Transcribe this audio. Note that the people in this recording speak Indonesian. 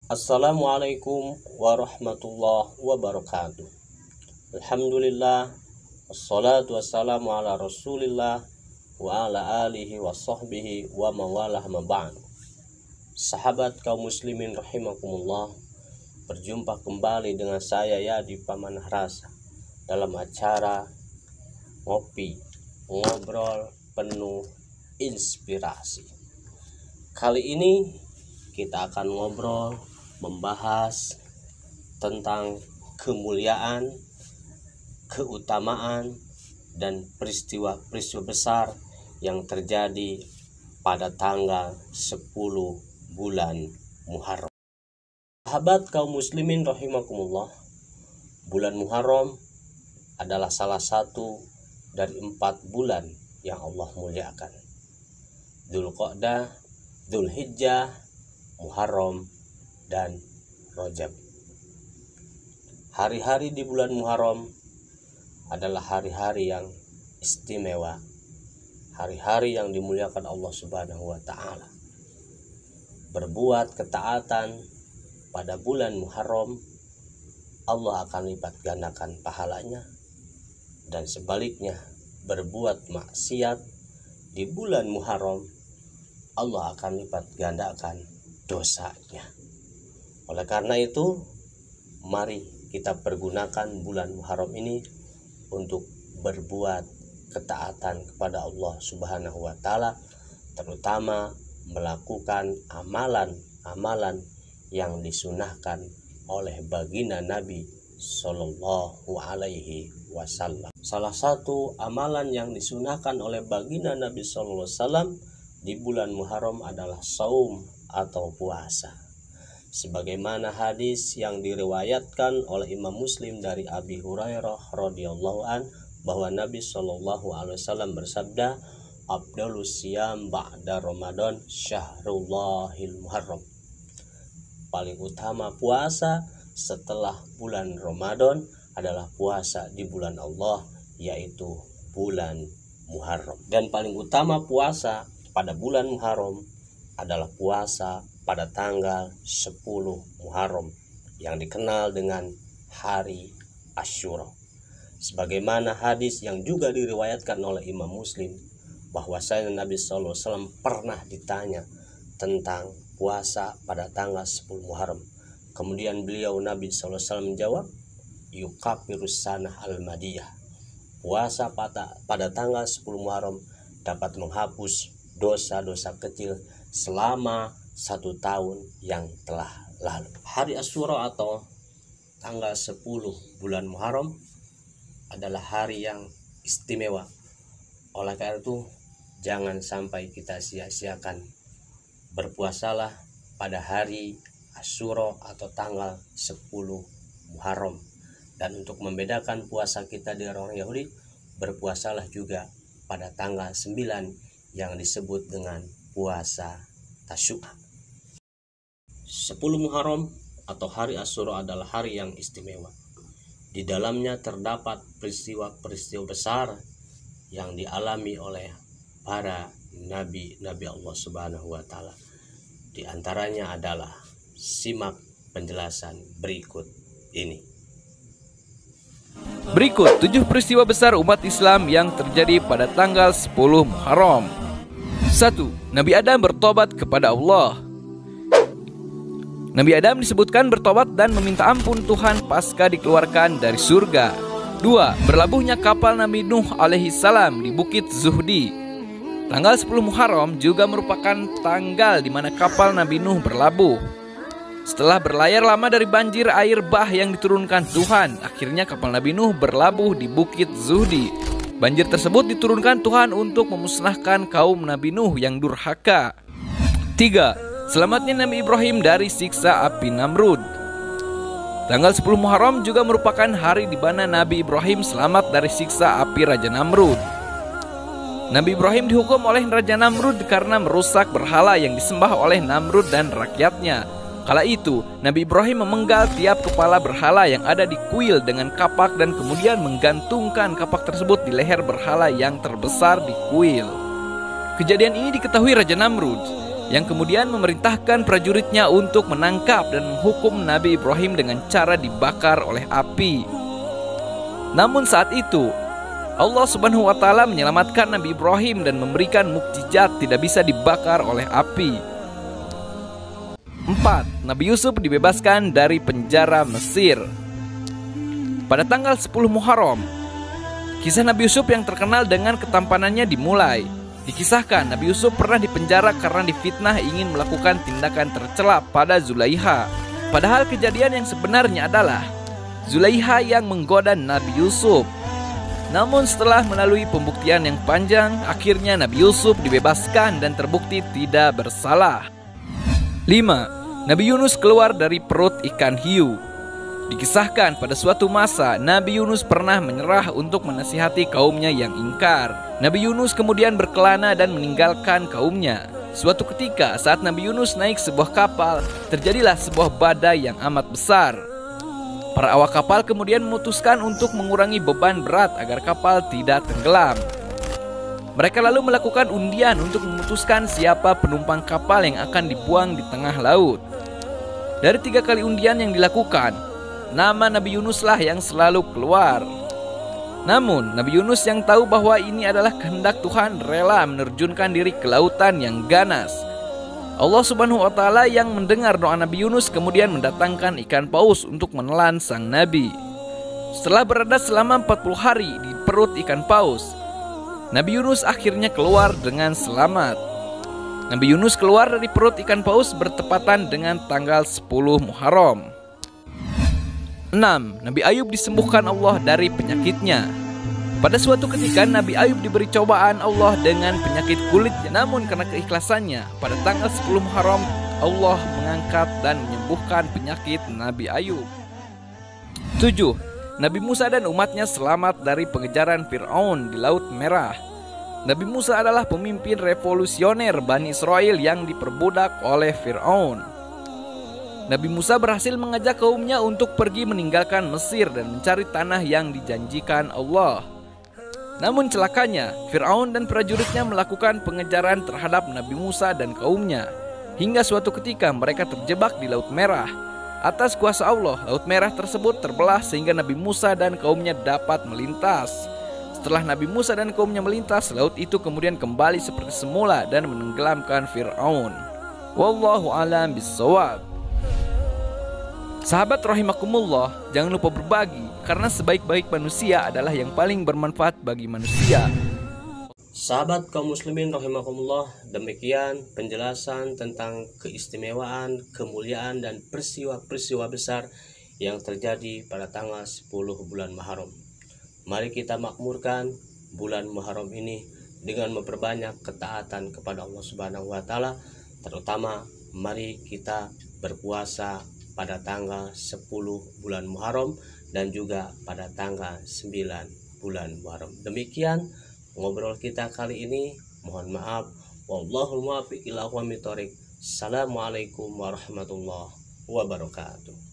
Assalamualaikum warahmatullahi wabarakatuh. Alhamdulillah, wassalatu wassalamu ala rasulillah wa ala alihi wa sahbihi wa mawalah maba'd. Sahabat kaum muslimin rahimakumullah, berjumpa kembali dengan saya Yadi Pamanah Rasa dalam acara ngobrol penuh inspirasi. Kali ini kita akan membahas tentang kemuliaan, keutamaan, dan peristiwa-peristiwa besar yang terjadi pada tanggal 10 bulan Muharram. Sahabat kaum muslimin rahimakumullah, bulan Muharram adalah salah satu dari 4 bulan yang Allah muliakan. Dzulqa'dah, Dzulhijjah, Muharram, dan Rajab. Hari-hari di bulan Muharram adalah hari-hari yang istimewa, hari-hari yang dimuliakan Allah Subhanahu wa Ta'ala. Berbuat ketaatan pada bulan Muharram, Allah akan lipat gandakan pahalanya, dan sebaliknya berbuat maksiat di bulan Muharram, Allah akan lipat gandakan dosanya. Oleh karena itu, mari kita pergunakan bulan Muharram ini untuk berbuat ketaatan kepada Allah Subhanahu wa Ta'ala, terutama melakukan amalan-amalan yang disunahkan oleh baginda Nabi Sallallahu Alaihi Wasallam. Salah satu amalan yang disunahkan oleh baginda Nabi Sallallahu Alaihi Wasallam di bulan Muharram adalah saum atau puasa. Sebagaimana hadis yang diriwayatkan oleh Imam Muslim dari Abi Hurairah radhiyallahu an, bahwa Nabi Shallallahu alaihi wasallam bersabda, "Afdalus siyam ba'da Ramadan syahrullahil Muharram." Paling utama puasa setelah bulan Ramadan adalah puasa di bulan Allah, yaitu bulan Muharram. Dan paling utama puasa pada bulan Muharram adalah puasa pada tanggal 10 Muharram yang dikenal dengan hari Asyura. Sebagaimana hadis yang juga diriwayatkan oleh Imam Muslim, bahwasanya Nabi SAW pernah ditanya tentang puasa pada tanggal 10 Muharram. Kemudian Nabi SAW menjawab, "Yukafirus sanah al-madiyah." Puasa pada tanggal 10 Muharram dapat menghapus dosa-dosa kecil selama 1 tahun yang telah lalu. Hari Asyura atau tanggal 10 bulan Muharram adalah hari yang istimewa. Oleh karena itu, jangan sampai kita sia-siakan. Berpuasalah pada hari Asyura atau tanggal 10 Muharram. Dan untuk membedakan puasa kita dari orang Yahudi, berpuasalah juga pada tanggal 9 yang disebut dengan puasa Tasyu'a. 10 Muharram atau hari Asyura adalah hari yang istimewa. Di dalamnya terdapat peristiwa-peristiwa besar yang dialami oleh para nabi Allah Subhanahu wa Ta'ala. Di antaranya adalah, simak penjelasan berikut ini. Berikut 7 peristiwa besar umat Islam yang terjadi pada tanggal 10 Muharram. 1. Nabi Adam bertobat kepada Allah. Nabi Adam disebutkan bertobat dan meminta ampun Tuhan pasca dikeluarkan dari surga. 2. Berlabuhnya kapal Nabi Nuh alaihi salam di Bukit Zuhdi. Tanggal 10 Muharram juga merupakan tanggal di mana kapal Nabi Nuh berlabuh. Setelah berlayar lama dari banjir air bah yang diturunkan Tuhan, akhirnya kapal Nabi Nuh berlabuh di Bukit Zuhdi. Banjir tersebut diturunkan Tuhan untuk memusnahkan kaum Nabi Nuh yang durhaka. 3. Selamatnya Nabi Ibrahim dari siksa api Namrud. Tanggal 10 Muharram juga merupakan hari di mana Nabi Ibrahim selamat dari siksa api Raja Namrud. Nabi Ibrahim dihukum oleh Raja Namrud karena merusak berhala yang disembah oleh Namrud dan rakyatnya. Kala itu, Nabi Ibrahim memenggal tiap kepala berhala yang ada di kuil dengan kapak dan kemudian menggantungkan kapak tersebut di leher berhala yang terbesar di kuil. Kejadian ini diketahui Raja Namrud. yang kemudian memerintahkan prajuritnya untuk menangkap dan menghukum Nabi Ibrahim dengan cara dibakar oleh api. Namun saat itu Allah Subhanahu wa Ta'ala menyelamatkan Nabi Ibrahim dan memberikan mukjizat tidak bisa dibakar oleh api. 4. Nabi Yusuf dibebaskan dari penjara Mesir. Pada tanggal 10 Muharram, kisah Nabi Yusuf yang terkenal dengan ketampanannya dimulai. Dikisahkan Nabi Yusuf pernah dipenjara karena difitnah ingin melakukan tindakan tercela pada Zulaiha. Padahal kejadian yang sebenarnya adalah Zulaiha yang menggoda Nabi Yusuf. Namun setelah melalui pembuktian yang panjang, akhirnya Nabi Yusuf dibebaskan dan terbukti tidak bersalah. 5. Nabi Yunus keluar dari perut ikan hiu. Dikisahkan pada suatu masa Nabi Yunus pernah menyerah untuk menasihati kaumnya yang ingkar. Nabi Yunus kemudian berkelana dan meninggalkan kaumnya. Suatu ketika saat Nabi Yunus naik sebuah kapal, terjadilah sebuah badai yang amat besar. Para awak kapal kemudian memutuskan untuk mengurangi beban berat agar kapal tidak tenggelam. Mereka lalu melakukan undian untuk memutuskan siapa penumpang kapal yang akan dibuang di tengah laut. Dari 3 kali undian yang dilakukan, nama Nabi Yunuslah yang selalu keluar. Namun Nabi Yunus yang tahu bahwa ini adalah kehendak Tuhan rela menerjunkan diri ke lautan yang ganas. Allah Subhanahu wa Ta'ala yang mendengar doa Nabi Yunus kemudian mendatangkan ikan paus untuk menelan sang Nabi. Setelah berada selama 40 hari di perut ikan paus, Nabi Yunus akhirnya keluar dengan selamat. Nabi Yunus keluar dari perut ikan paus bertepatan dengan tanggal 10 Muharram. 6. Nabi Ayub disembuhkan Allah dari penyakitnya. Pada suatu ketika Nabi Ayub diberi cobaan Allah dengan penyakit kulit. Namun karena keikhlasannya, pada tanggal 10 Muharram Allah mengangkat dan menyembuhkan penyakit Nabi Ayub. 7. Nabi Musa dan umatnya selamat dari pengejaran Fir'aun di Laut Merah. Nabi Musa adalah pemimpin revolusioner Bani Israel yang diperbudak oleh Fir'aun. Nabi Musa berhasil mengajak kaumnya untuk pergi meninggalkan Mesir dan mencari tanah yang dijanjikan Allah. Namun celakanya, Fir'aun dan prajuritnya melakukan pengejaran terhadap Nabi Musa dan kaumnya. Hingga suatu ketika mereka terjebak di Laut Merah. Atas kuasa Allah, Laut Merah tersebut terbelah sehingga Nabi Musa dan kaumnya dapat melintas. Setelah Nabi Musa dan kaumnya melintas, laut itu kemudian kembali seperti semula dan menenggelamkan Fir'aun. Wallahu a'lam bishawab. Sahabat rahimakumullah, jangan lupa berbagi, karena sebaik-baik manusia adalah yang paling bermanfaat bagi manusia. Sahabat kaum muslimin rahimakumullah, demikian penjelasan tentang keistimewaan, kemuliaan dan peristiwa-peristiwa besar yang terjadi pada tanggal 10 bulan Muharram. Mari kita makmurkan bulan Muharram ini dengan memperbanyak ketaatan kepada Allah Subhanahu wa Ta'ala, terutama mari kita berpuasa pada tanggal 10 bulan Muharram dan juga pada tanggal 9 bulan Muharram. Demikian ngobrol kita kali ini. Mohon maaf. Wallahul muwaffiq ila aqwamit thoriq. Assalamualaikum warahmatullahi wabarakatuh.